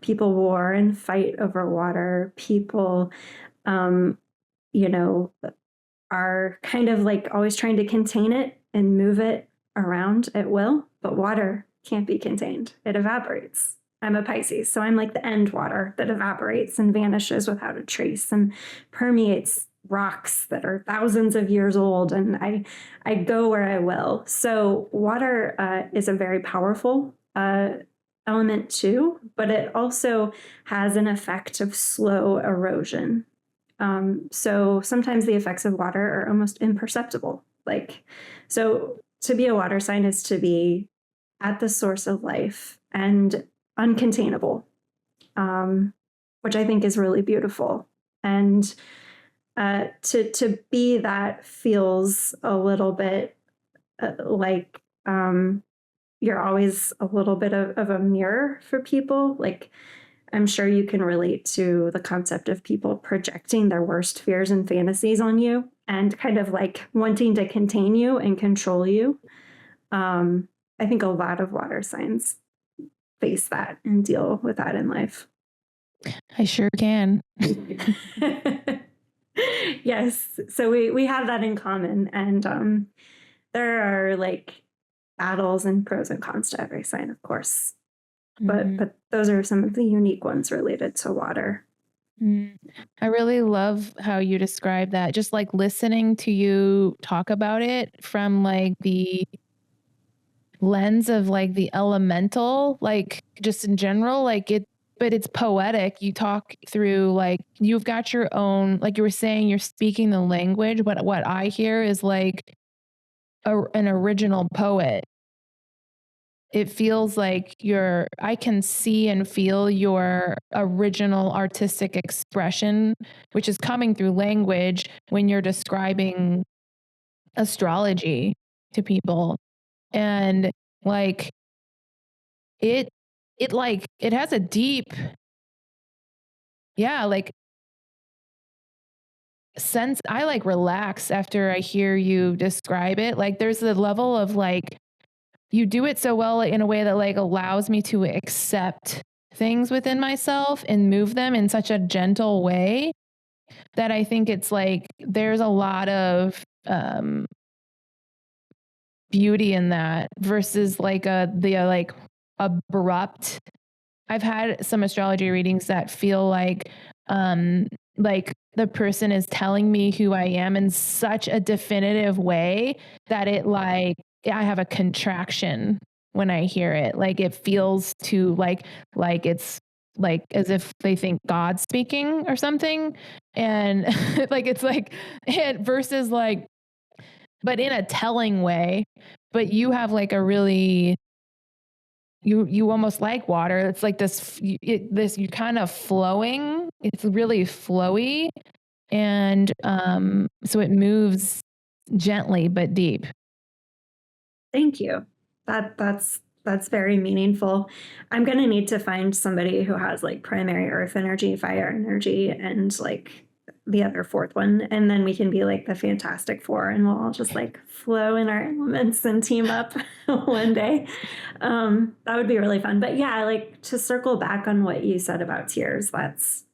People war and fight over water. People, um, you know, are kind of like always trying to contain it and move it around at will, but water can't be contained. It evaporates. I'm a Pisces, so I'm like the end water that evaporates and vanishes without a trace and permeates rocks that are thousands of years old, and I go where I will. So water is a very powerful element too, but it also has an effect of slow erosion. So sometimes the effects of water are almost imperceptible. So to be a water sign is to be at the source of life and uncontainable, which I think is really beautiful. And to be that feels a little bit like you're always a little bit of a mirror for people. Like, I'm sure you can relate to the concept of people projecting their worst fears and fantasies on you and kind of like wanting to contain you and control you. I think a lot of water signs face that and deal with that in life. I sure can. Yes. So we have that in common. And there are like battles and pros and cons to every sign, of course. But those are some of the unique ones related to water. I really love how you describe that. Just like listening to you talk about it from like the lens of like the elemental, like just in general, like it, but it's poetic. You talk through like you've got your own, like you were saying, you're speaking the language, but what I hear is like an original poet. it feels like I can see and feel your original artistic expression, which is coming through language when you're describing astrology to people. And like it, it has a deep, yeah, like sense. I like relax after I hear you describe it. Like there's a level of like, you do it so well in a way that like allows me to accept things within myself and move them in such a gentle way that I think it's like there's a lot of beauty in that versus like the like abrupt. I've had some astrology readings that feel like the person is telling me who I am in such a definitive way that it like I have a contraction when I hear it. Like it feels too like it's like as if they think God's speaking or something. And like it's like it versus like but in a telling way. But you have like a really you almost like water. It's like this you kind of flowing. It's really flowy, and so it moves gently but deep. Thank you. That's very meaningful. I'm gonna need to find somebody who has like primary earth energy, fire energy, and like the other fourth one, and then we can be like the Fantastic Four, and we'll all just like flow in our elements and team up one day. That would be really fun. But yeah, like to circle back on what you said about tears, that's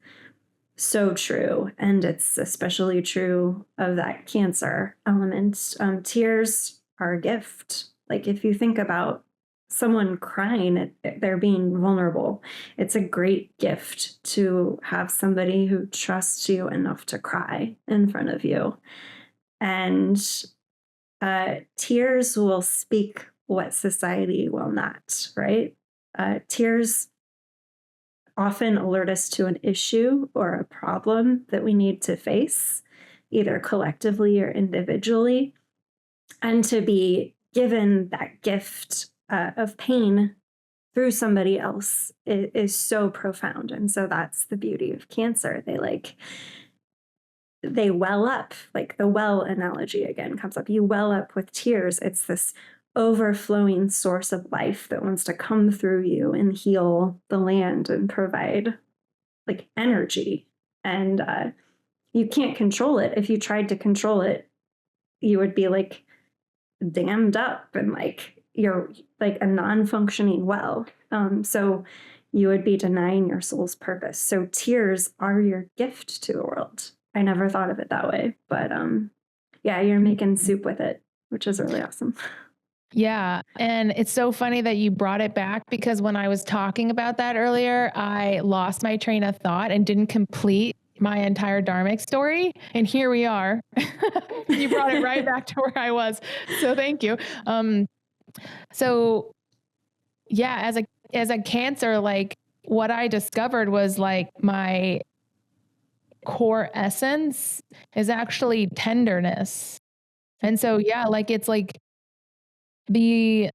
so true. And it's especially true of that Cancer element. Tears are a gift. Like if you think about someone crying, they're being vulnerable. It's a great gift to have somebody who trusts you enough to cry in front of you. And tears will speak what society will not, right? Tears often alert us to an issue or a problem that we need to face, either collectively or individually. And to be given that gift of pain through somebody else is so profound. And so that's the beauty of Cancer. They well up, like the well analogy again comes up. You well up with tears. It's this overflowing source of life that wants to come through you and heal the land and provide like energy. And you can't control it. If you tried to control it, you would be like dammed up and like you're like a non-functioning well. So you would be denying your soul's purpose. So tears are your gift to the world. I never thought of it that way, but yeah, you're making soup with it, which is really awesome. Yeah. And it's so funny that you brought it back because when I was talking about that earlier, I lost my train of thought and didn't complete my entire dharmic story. And here we are. You brought it right back to where I was. So thank you. So yeah, as a Cancer, like what I discovered was like my core essence is actually tenderness. And so yeah, like it's like the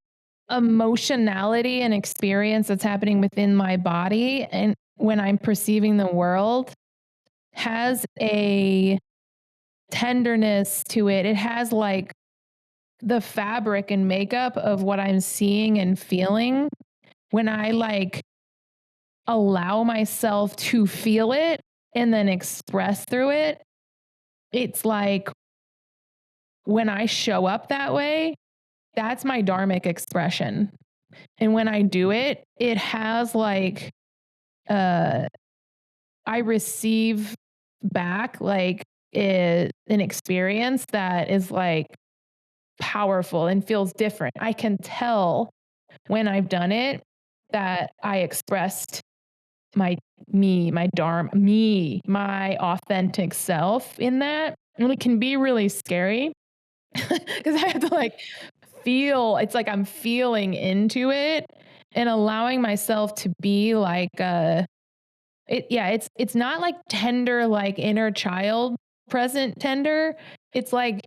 emotionality and experience that's happening within my body and when I'm perceiving the world has a tenderness to it. It has like the fabric and makeup of what I'm seeing and feeling when I like allow myself to feel it and then express through it. It's like when I show up that way, that's my dharmic expression. And when I do it, it has like uh I receive back like an experience that is like powerful and feels different. I can tell when I've done it that I expressed my my dharma, my authentic self in that. And it can be really scary because I have to like feel, it's like I'm feeling into it and allowing myself to be like it's not like tender like inner child present tender. It's like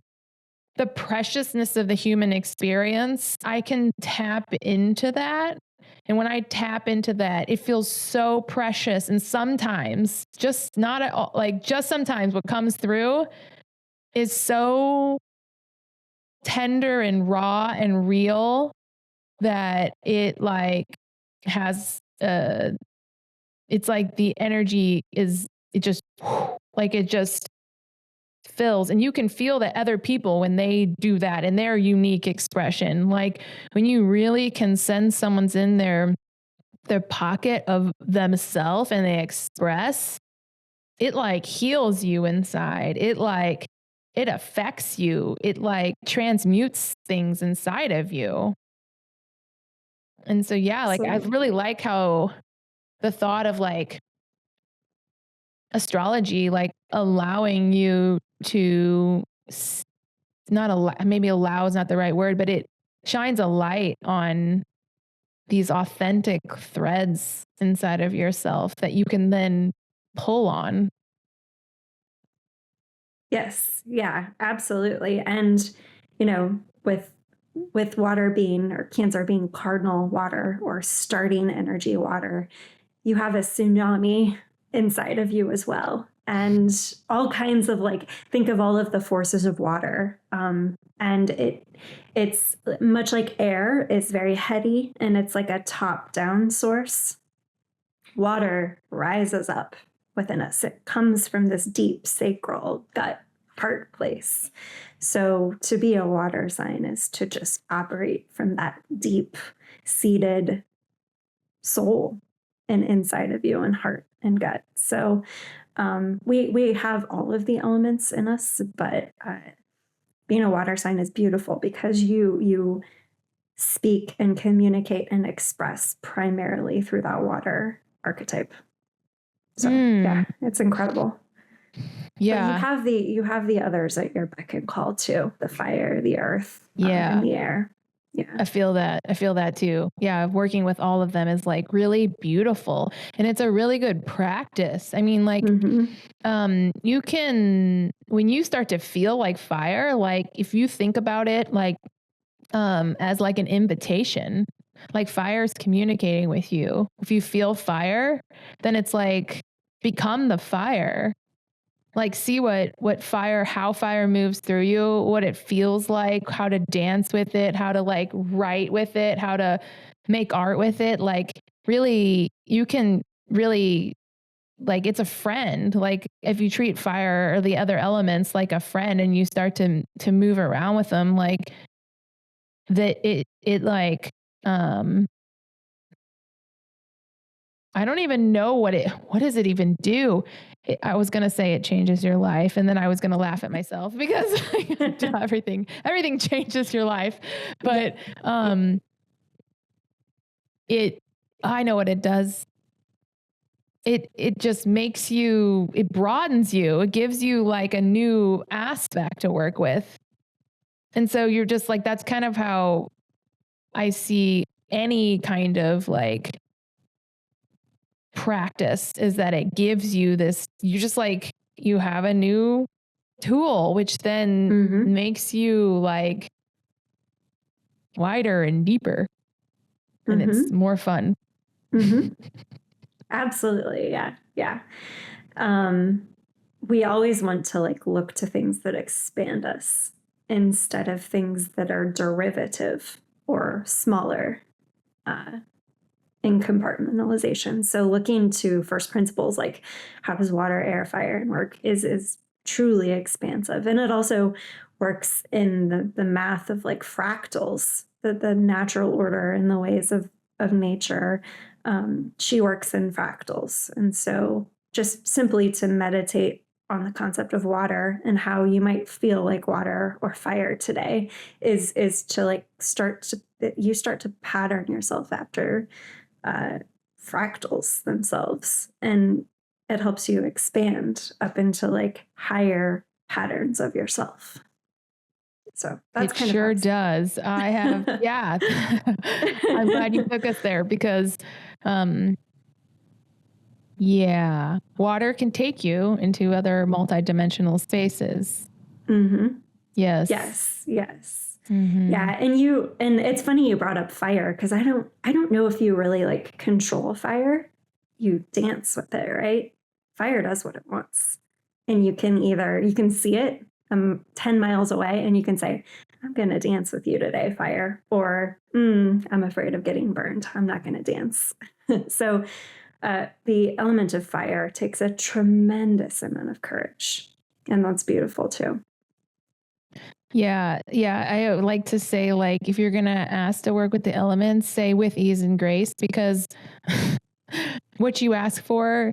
the preciousness of the human experience, I can tap into that. And when I tap into that, it feels so precious. And sometimes, just not at all, like just sometimes what comes through is so tender and raw and real that it like has it's like the energy is it just like it just fills, and you can feel that other people when they do that in their unique expression, like when you really can sense someone's in their pocket of themselves and they express, it like heals you inside. It like it affects you. It like transmutes things inside of you. And so yeah, like I Absolutely. really like how the thought of like astrology like allowing you to not allow, maybe allow is not the right word, but it shines a light on these authentic threads inside of yourself that you can then pull on. Yes. Yeah, absolutely. And, you know, with water being or Cancer being cardinal water or starting energy water, you have a tsunami inside of you as well. And all kinds of like, think of all of the forces of water. And it's much like air is very heady and it's like a top down source. Water rises up within us. It comes from this deep sacral gut heart place. So to be a water sign is to just operate from that deep seated soul and inside of you and heart and gut. So we have all of the elements in us, but being a water sign is beautiful because you speak and communicate and express primarily through that water archetype. So yeah, it's incredible. But Yeah. you have the others at your beck and call too: the fire, the earth, Yeah. and the air. Yeah. I feel that. I feel that too. Yeah. Working with all of them is like really beautiful, and it's a really good practice. I mean, like, you can, when you start to feel like fire, like if you think about it, like, as like an invitation, like fire's communicating with you. If you feel fire, then it's like become the fire. Like see what fire, how fire moves through you, what it feels like, how to dance with it, how to like write with it, how to make art with it. Like really you can really, like it's a friend. Like if you treat fire or the other elements like a friend and you start to move around with them, like that it like I don't even know what does it even do? I was going to say it changes your life, and then I was going to laugh at myself because everything changes your life. But it I know what it does. It just makes you, it broadens you. It gives you like a new aspect to work with. And so you're just like, that's kind of how I see any kind of like practice, is that it gives you this, you just like, you have a new tool, which then makes you like wider and deeper and it's more fun. Absolutely. Yeah. Yeah. We always want to like look to things that expand us instead of things that are derivative or smaller in compartmentalization. So looking to first principles, like how does water, air, fire, and work is truly expansive. And it also works in the math of like fractals, the natural order and the ways of nature. She works in fractals. And so just simply to meditate on the concept of water and how you might feel like water or fire today is to like start to pattern yourself after fractals themselves, and it helps you expand up into like higher patterns of yourself. So that's It kind of sure does. I have, yeah. I'm glad you took us there because, water can take you into other multidimensional spaces. Yes. Yes, yes. Mm-hmm. Yeah, and it's funny you brought up fire because I don't know if you really like control fire. You dance with it, right? Fire does what it wants. And you can see it 10 miles away and you can say, I'm going to dance with you today, fire. Or, I'm afraid of getting burned. I'm not going to dance. So the element of fire takes a tremendous amount of courage. And that's beautiful too. Yeah, yeah. I would like to say, like, if you're gonna ask to work with the elements, say with ease and grace, because what you ask for,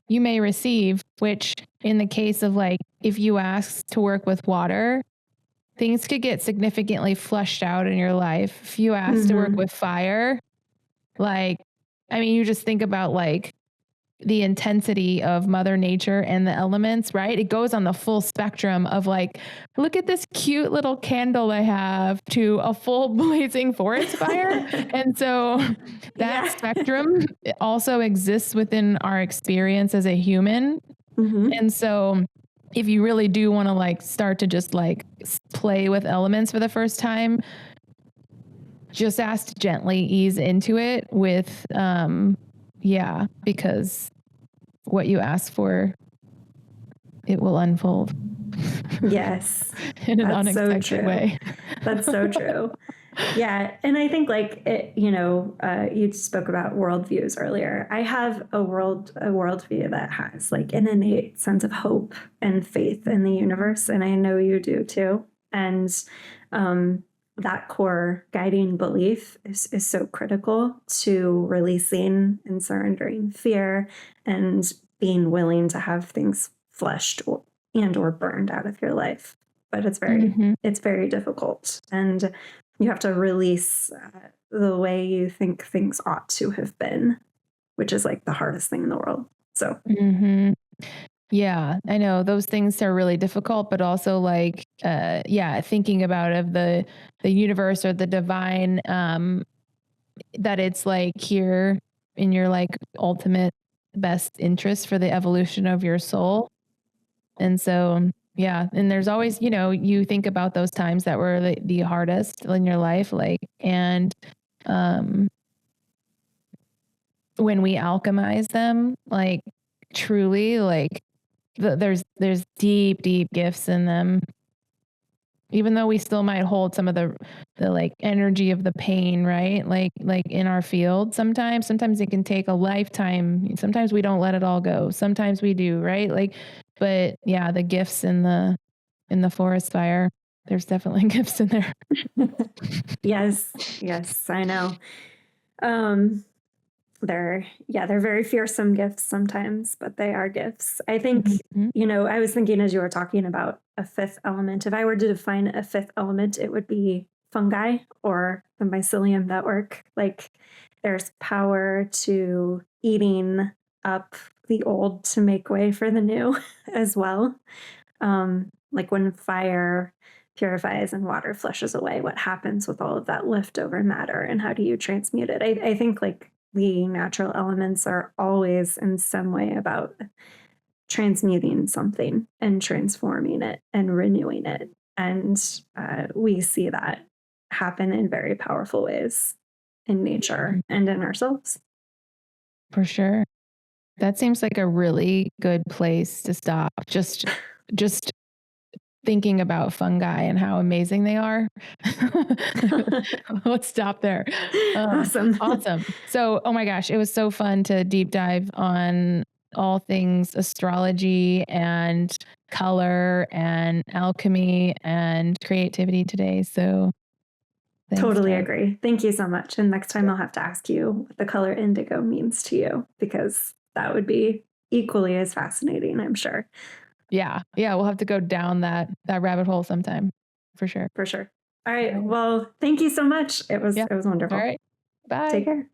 you may receive, which in the case of like, if you ask to work with water, things could get significantly flushed out in your life. If you ask to work Mm-hmm. with fire, like, I mean, you just think about like the intensity of Mother Nature and the elements, right? It goes on the full spectrum of like, look at this cute little candle I have to a full blazing forest fire. And so that Yeah. spectrum also exists within our experience as a human. Mm-hmm. And so if you really do want to like start to just like play with elements for the first time, just ask to gently ease into it with, yeah, because what you ask for, it will unfold Yes, in an that's so unexpected true. way. That's so true. Yeah, and I think like it, you spoke about worldviews earlier. I have a worldview that has like an innate sense of hope and faith in the universe, and I know you do too. And um, that core guiding belief is so critical to releasing and surrendering fear and being willing to have things fleshed or burned out of your life. But Mm-hmm. it's very difficult, and you have to release the way you think things ought to have been, which is like the hardest thing in the world. So, Mm-hmm. Yeah, I know those things are really difficult, but also like, yeah, thinking about of the universe or the divine, that it's like here in your like ultimate best interest for the evolution of your soul. And so, yeah, and there's always, you think about those times that were the hardest in your life, like, and um, when we alchemize them, like, truly, like, there's deep, deep gifts in them. Even though we still might hold some of the like energy of the pain, right? Like in our field, sometimes it can take a lifetime. Sometimes we don't let it all go. Sometimes we do, right? Like, but yeah, the gifts in the forest fire, there's definitely gifts in there. yes, yes, I know. Um, they're very fearsome gifts sometimes, but they are gifts. I think, Mhm. I was thinking as you were talking about a fifth element, if I were to define a fifth element, it would be fungi or the mycelium network. Like there's power to eating up the old to make way for the new as well. Like when fire purifies and water flushes away, what happens with all of that leftover matter and how do you transmute it? I think like the natural elements are always in some way about transmuting something and transforming it and renewing it. And we see that happen in very powerful ways in nature and in ourselves. For sure. That seems like a really good place to stop. Just thinking about fungi and how amazing they are. Let's stop there. Awesome. Awesome. So, oh my gosh, it was so fun to deep dive on all things astrology and color and alchemy and creativity today. So, thanks, Totally Deb. agree. Thank you so much. And next time I'll have to ask you what the color indigo means to you because that would be equally as fascinating, I'm sure. Yeah. Yeah. We'll have to go down that rabbit hole sometime for sure. For sure. All All right. right. Well, thank you so much. It was Yeah. it was All wonderful. right. Bye. Take care.